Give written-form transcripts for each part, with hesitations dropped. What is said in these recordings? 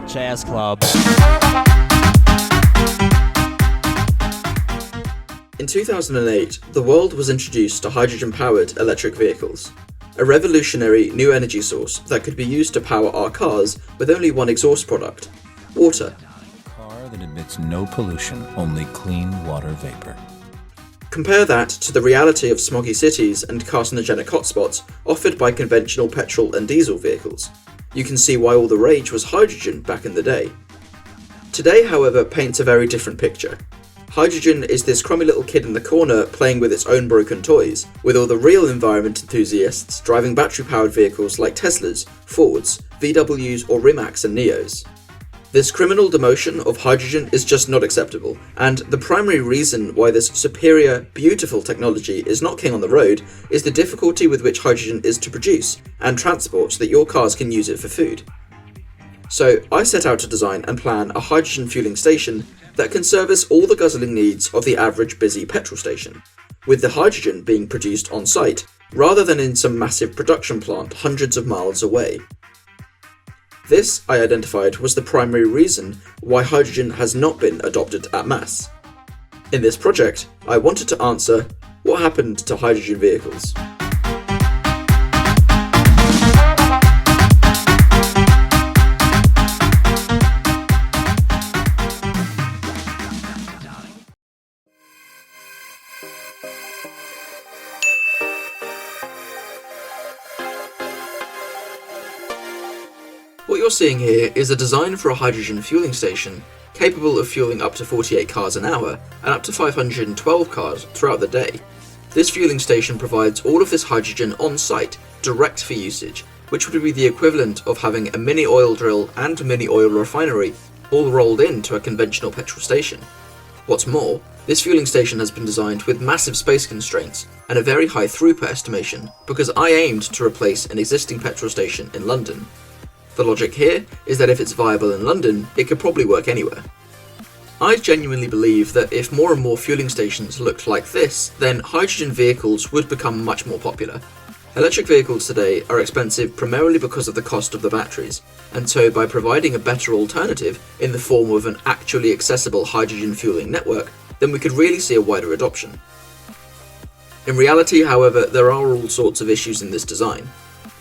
Jazz Club. In 2008, the world was introduced to hydrogen-powered electric vehicles, a revolutionary new energy source that could be used to power our cars with only one exhaust product, water. A car that emits no pollution, only clean water vapor. Compare that to the reality of smoggy cities and carcinogenic hotspots offered by conventional petrol and diesel vehicles. You can see why all the rage was hydrogen back in the day. Today, however, paints a very different picture. Hydrogen is this crummy little kid in the corner playing with its own broken toys, with all the real environment enthusiasts driving battery-powered vehicles like Teslas, Fords, VWs or Rimacs and Neos. This criminal demotion of hydrogen is just not acceptable, and the primary reason why this superior, beautiful technology is not king on the road is the difficulty with which hydrogen is to produce and transport so that your cars can use it for food. So I set out to design and plan a hydrogen fueling station that can service all the guzzling needs of the average busy petrol station, with the hydrogen being produced on site rather than in some massive production plant hundreds of miles away. This, I identified, was the primary reason why hydrogen has not been adopted at mass. In this project, I wanted to answer what happened to hydrogen vehicles. What you're seeing here is a design for a hydrogen fueling station capable of fueling up to 48 cars an hour and up to 512 cars throughout the day. This fueling station provides all of this hydrogen on site, direct for usage, which would be the equivalent of having a mini oil drill and mini oil refinery all rolled into a conventional petrol station. What's more, this fueling station has been designed with massive space constraints and a very high throughput estimation because I aimed to replace an existing petrol station in London. The logic here is that if it's viable in London, it could probably work anywhere. I genuinely believe that if more and more fueling stations looked like this, then hydrogen vehicles would become much more popular. Electric vehicles today are expensive primarily because of the cost of the batteries, and so by providing a better alternative in the form of an actually accessible hydrogen fueling network, then we could really see a wider adoption. In reality, however, there are all sorts of issues in this design.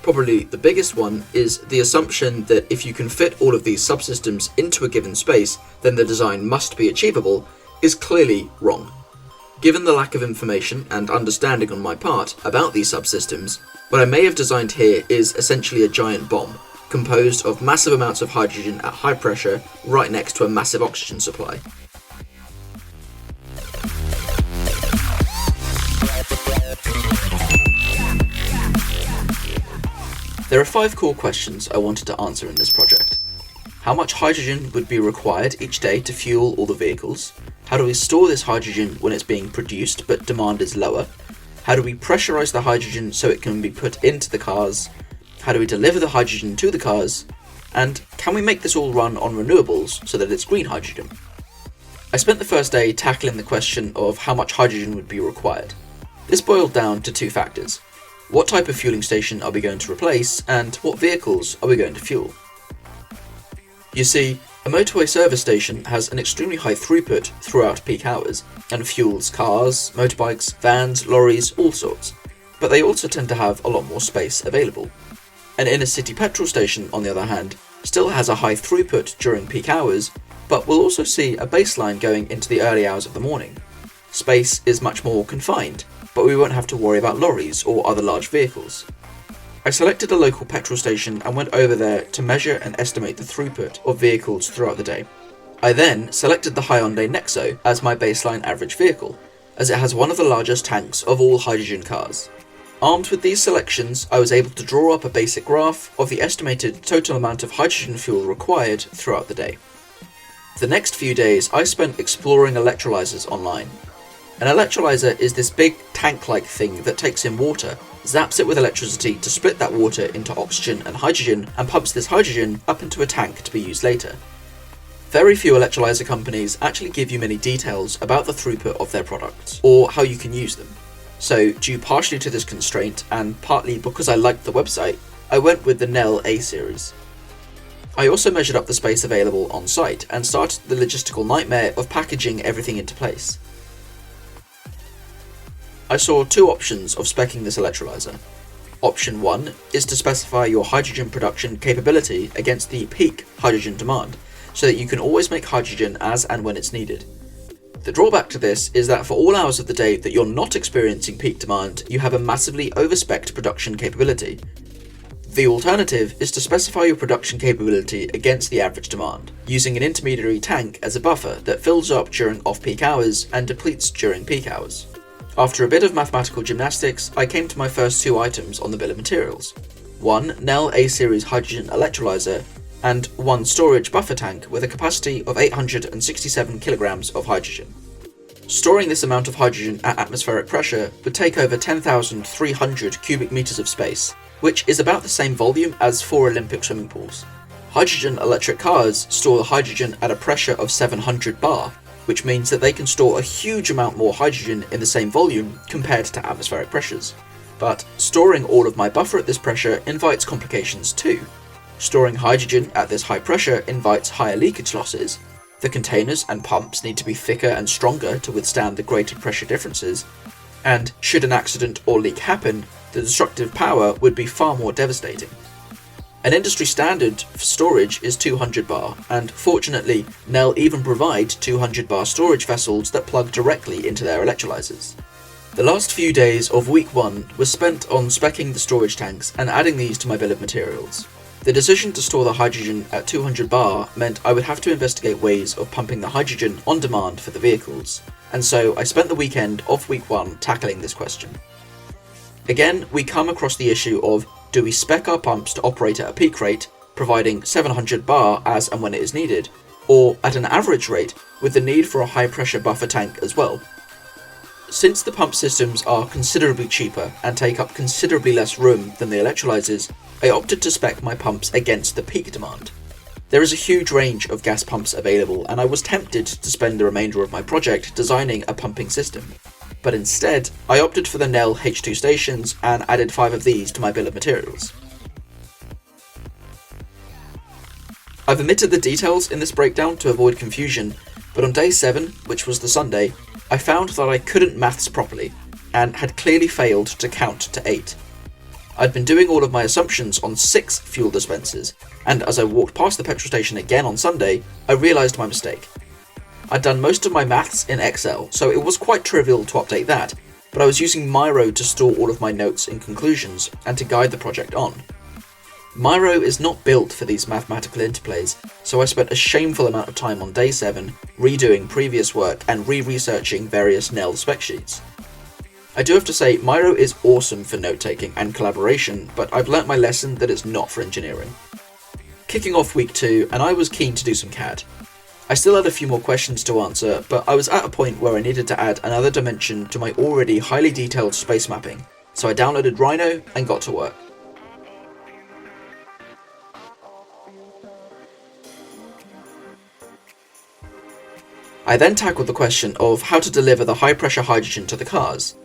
Probably the biggest one is the assumption that if you can fit all of these subsystems into a given space, then the design must be achievable, is clearly wrong. Given the lack of information and understanding on my part about these subsystems, what I may have designed here is essentially a giant bomb, composed of massive amounts of hydrogen at high pressure right next to a massive oxygen supply. There are 5 core questions I wanted to answer in this project. How much hydrogen would be required each day to fuel all the vehicles? How do we store this hydrogen when it's being produced but demand is lower? How do we pressurize the hydrogen so it can be put into the cars? How do we deliver the hydrogen to the cars? And can we make this all run on renewables so that it's green hydrogen? I spent the first day tackling the question of how much hydrogen would be required. This boiled down to 2 factors. What type of fueling station are we going to replace, and what vehicles are we going to fuel? You see, a motorway service station has an extremely high throughput throughout peak hours, and fuels cars, motorbikes, vans, lorries, all sorts, but they also tend to have a lot more space available. An inner city petrol station, on the other hand, still has a high throughput during peak hours, but will also see a baseline going into the early hours of the morning. Space is much more confined, but we won't have to worry about lorries or other large vehicles. I selected a local petrol station and went over there to measure and estimate the throughput of vehicles throughout the day. I then selected the Hyundai Nexo as my baseline average vehicle, as it has one of the largest tanks of all hydrogen cars. Armed with these selections, I was able to draw up a basic graph of the estimated total amount of hydrogen fuel required throughout the day. The next few days I spent exploring electrolyzers online. An electrolyzer is this big tank-like thing that takes in water, zaps it with electricity to split that water into oxygen and hydrogen, and pumps this hydrogen up into a tank to be used later. Very few electrolyzer companies actually give you many details about the throughput of their products, or how you can use them. So, due partially to this constraint, and partly because I liked the website, I went with the Nel A series. I also measured up the space available on site and started the logistical nightmare of packaging everything into place. I saw two options of speccing this electrolyzer. Option 1 is to specify your hydrogen production capability against the peak hydrogen demand, so that you can always make hydrogen as and when it's needed. The drawback to this is that for all hours of the day that you're not experiencing peak demand, you have a massively overspecced production capability. The alternative is to specify your production capability against the average demand, using an intermediary tank as a buffer that fills up during off-peak hours and depletes during peak hours. After a bit of mathematical gymnastics, I came to my first two items on the bill of materials. One Nel A-series hydrogen electrolyzer, and one storage buffer tank with a capacity of 867 kilograms of hydrogen. Storing this amount of hydrogen at atmospheric pressure would take over 10,300 cubic meters of space, which is about the same volume as 4 Olympic swimming pools. Hydrogen electric cars store the hydrogen at a pressure of 700 bar, which means that they can store a huge amount more hydrogen in the same volume compared to atmospheric pressures. But storing all of my buffer at this pressure invites complications too. Storing hydrogen at this high pressure invites higher leakage losses. The containers and pumps need to be thicker and stronger to withstand the greater pressure differences, and should an accident or leak happen, the destructive power would be far more devastating. An industry standard for storage is 200 bar, and fortunately, Nel even provide 200 bar storage vessels that plug directly into their electrolyzers. The last few days of week 1 was spent on speccing the storage tanks and adding these to my bill of materials. The decision to store the hydrogen at 200 bar meant I would have to investigate ways of pumping the hydrogen on demand for the vehicles, and so I spent the weekend of week 1 tackling this question. Again, we come across the issue of, do we spec our pumps to operate at a peak rate, providing 700 bar as and when it is needed, or at an average rate with the need for a high pressure buffer tank as well? Since the pump systems are considerably cheaper and take up considerably less room than the electrolyzers, I opted to spec my pumps against the peak demand. There is a huge range of gas pumps available, and I was tempted to spend the remainder of my project designing a pumping system. But instead, I opted for the Nel H2 stations and added 5 of these to my bill of materials. I've omitted the details in this breakdown to avoid confusion, but on day 7, which was the Sunday, I found that I couldn't maths properly, and had clearly failed to count to 8. I'd been doing all of my assumptions on 6 fuel dispensers, and as I walked past the petrol station again on Sunday, I realised my mistake. I'd done most of my maths in Excel, so it was quite trivial to update that, but I was using Miro to store all of my notes and conclusions, and to guide the project on. Miro is not built for these mathematical interplays, so I spent a shameful amount of time on day 7 redoing previous work and re-researching various Nel spec sheets. I do have to say, Miro is awesome for note-taking and collaboration, but I've learnt my lesson that it's not for engineering. Kicking off week 2, and I was keen to do some CAD. I still had a few more questions to answer, but I was at a point where I needed to add another dimension to my already highly detailed space mapping, so I downloaded Rhino and got to work. I then tackled the question of how to deliver the high-pressure hydrogen to the cars.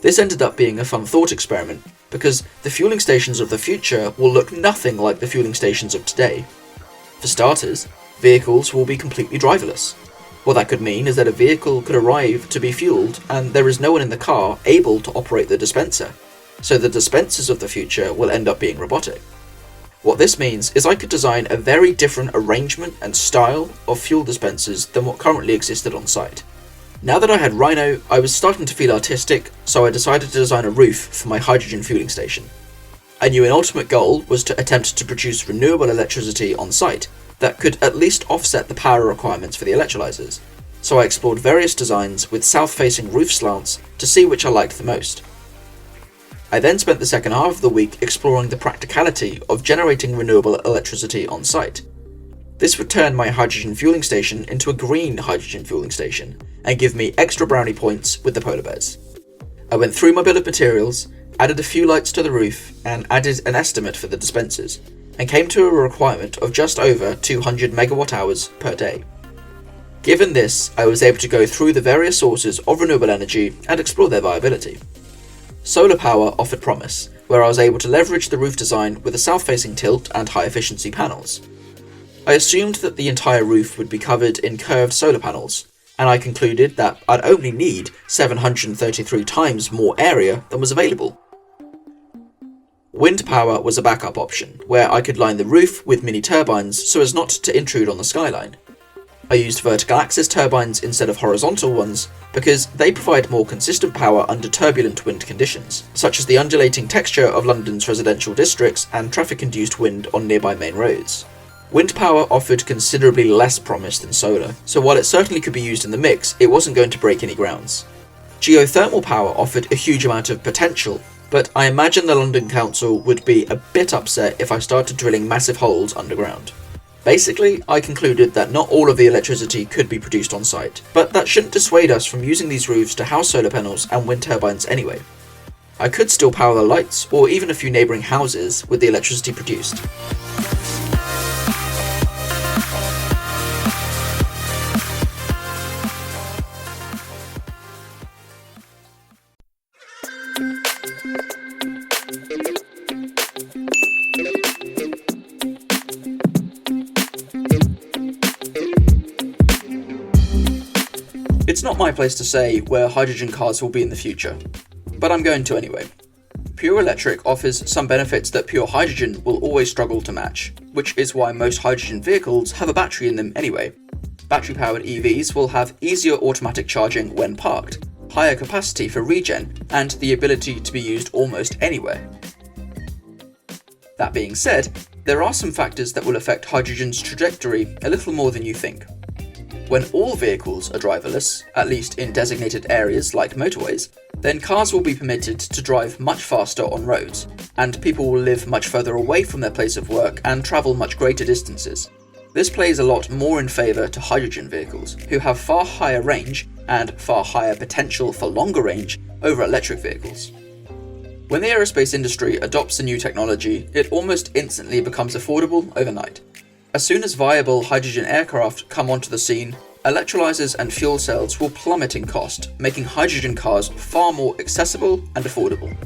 This ended up being a fun thought experiment, because the fueling stations of the future will look nothing like the fueling stations of today. For starters, vehicles will be completely driverless. What that could mean is that a vehicle could arrive to be fueled, and there is no one in the car able to operate the dispenser, so the dispensers of the future will end up being robotic. What this means is I could design a very different arrangement and style of fuel dispensers than what currently existed on site. Now that I had Rhino, I was starting to feel artistic, so I decided to design a roof for my hydrogen fueling station. I knew an ultimate goal was to attempt to produce renewable electricity on site that could at least offset the power requirements for the electrolyzers, so I explored various designs with south-facing roof slants to see which I liked the most. I then spent the second half of the week exploring the practicality of generating renewable electricity on site. This would turn my hydrogen fueling station into a green hydrogen fueling station, and give me extra brownie points with the polar bears. I went through my bill of materials, added a few lights to the roof, and added an estimate for the dispensers, and came to a requirement of just over 200 megawatt hours per day. Given this, I was able to go through the various sources of renewable energy and explore their viability. Solar power offered promise, where I was able to leverage the roof design with a south-facing tilt and high-efficiency panels. I assumed that the entire roof would be covered in curved solar panels, and I concluded that I'd only need 733 times more area than was available. Wind power was a backup option, where I could line the roof with mini turbines so as not to intrude on the skyline. I used vertical axis turbines instead of horizontal ones because they provide more consistent power under turbulent wind conditions, such as the undulating texture of London's residential districts and traffic-induced wind on nearby main roads. Wind power offered considerably less promise than solar, so while it certainly could be used in the mix, it wasn't going to break any grounds. Geothermal power offered a huge amount of potential, but I imagine the London Council would be a bit upset if I started drilling massive holes underground. Basically, I concluded that not all of the electricity could be produced on site, but that shouldn't dissuade us from using these roofs to house solar panels and wind turbines anyway. I could still power the lights, or even a few neighbouring houses, with the electricity produced. It's not my place to say where hydrogen cars will be in the future, but I'm going to anyway. Pure electric offers some benefits that pure hydrogen will always struggle to match, which is why most hydrogen vehicles have a battery in them anyway. Battery-powered EVs will have easier automatic charging when parked, higher capacity for regen, and the ability to be used almost anywhere. That being said, there are some factors that will affect hydrogen's trajectory a little more than you think. When all vehicles are driverless, at least in designated areas like motorways, then cars will be permitted to drive much faster on roads, and people will live much further away from their place of work and travel much greater distances. This plays a lot more in favour to hydrogen vehicles, who have far higher range and far higher potential for longer range over electric vehicles. When the aerospace industry adopts a new technology, it almost instantly becomes affordable overnight. As soon as viable hydrogen aircraft come onto the scene, electrolyzers and fuel cells will plummet in cost, making hydrogen cars far more accessible and affordable.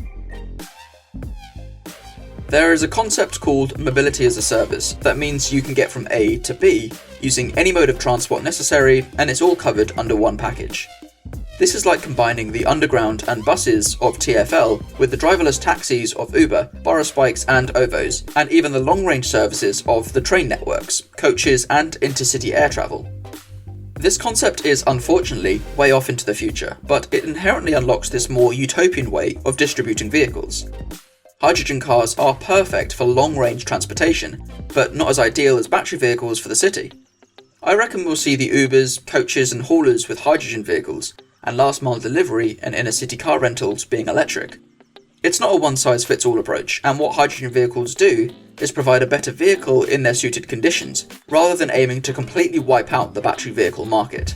There is a concept called mobility as a service that means you can get from A to B using any mode of transport necessary, and it's all covered under one package. This is like combining the underground and buses of TfL with the driverless taxis of Uber, Boris bikes and Ovos, and even the long-range services of the train networks, coaches and intercity air travel. This concept is unfortunately way off into the future, but it inherently unlocks this more utopian way of distributing vehicles. Hydrogen cars are perfect for long-range transportation, but not as ideal as battery vehicles for the city. I reckon we'll see the Ubers, coaches and haulers with hydrogen vehicles, and last-mile delivery and inner-city car rentals being electric. It's not a one-size-fits-all approach, and what hydrogen vehicles do is provide a better vehicle in their suited conditions, rather than aiming to completely wipe out the battery vehicle market.